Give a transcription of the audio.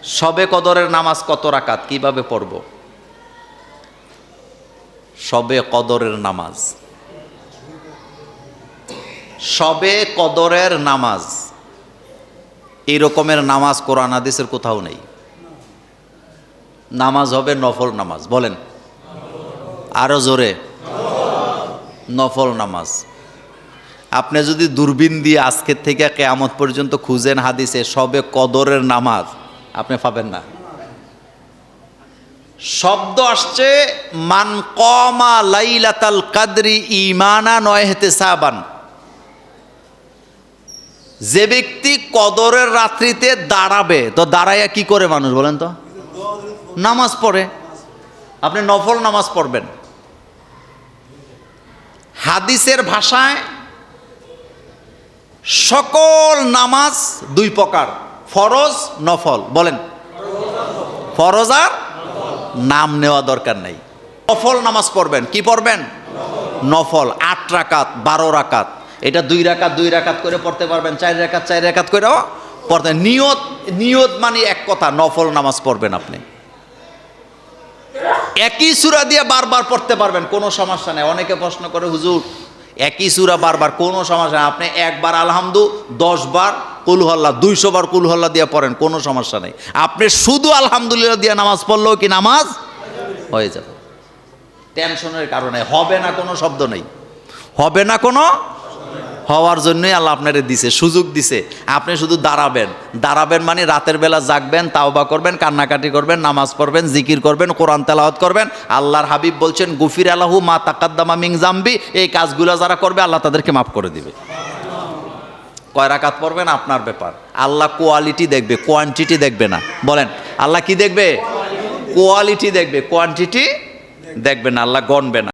শবে কদরের নামাজ কত রাকাত, কিভাবে পড়ব? শবে কদরের নামাজ, শবে কদরের নামাজ এই রকমের নামাজ কোরআন হাদিসের কোথাও নেই। নামাজ হবে নফল নামাজ। বলেন আরো জোরে, নফল নামাজ। আপনি যদি দূরবীন দিয়ে আজকের থেকে কিয়ামত পর্যন্ত খুঁজেন হাদিসে শবে কদরের নামাজ, আপনি পাবেন না। শব্দ আসছে মান কমা লাইলাতাল কদরি ঈমানান ওয়া ইহতিসাবান, যে ব্যক্তি কদরের রাত্রিতে দাঁড়াবে। তো দাঁড়াইয়া কি করে মানুষ বলেন তো? নামাজ পড়ে। আপনি নফল নামাজ পড়বেন। হাদিসের ভাষায় সকল নামাজ দুই প্রকার, ফরজ নফল। বলেন ফরজ আর নাম নেওয়া দরকার নাই। নফল নামাজ পড়বেন। কি পড়বেন? নফল। 8 রাকাত 12 রাকাত, এটা 2 রাকাত 2 রাকাত করে পড়তে পারবেন, 4 রাকাত 4 রাকাত করে পড়তে। নিয়ত মানে এক কথা, নফল নামাজ পড়বেন আপনি। একই সূরা দিয়ে বারবার পড়তে পারবেন, কোনো সমস্যা নেই। অনেকে প্রশ্ন করে হুজুর একই সূরা বারবার, কোনো সমস্যা নেই। আপনি একবার আলহামদু, 10 বার কুল আল্লাহ, 200 বার কুল আল্লাহ দিয়ে পড়েন, কোনো সমস্যা নেই। আপনি শুধু আলহামদুলিল্লাহ দিয়ে নামাজ পড়লেও কি নামাজ হয়ে যাবে। টেনশনের কারণে হবে না, কোনো শব্দ নেই, হবে না কোনো। হওয়ার জন্যই আল্লাহ আপনারে দিছে, সুযোগ দিছে। আপনি শুধু দাঁড়াবেন মানে রাতের বেলা জাগবেন, তাওবা করবেন, কান্নাকাটি করবেন, নামাজ পড়বেন, জিকির করবেন, কোরআন তেলাওয়াত করবেন। আল্লাহর হাবিব বলছেন গুফির আলাহু মা তাকাদ্দামা মিন জামবি, এই কাজগুলো যারা করবে আল্লাহ তাদেরকে মাফ করে দিবে। কয় রাকাত পড়বেন আপনার ব্যাপার। আল্লাহ কোয়ালিটি দেখবে, কোয়ান্টিটি দেখবে না। বলেন আল্লাহ কি দেখবে? কোয়ালিটি দেখবে, কোয়ান্টিটি দেখবে না। আল্লাহ গণবে না।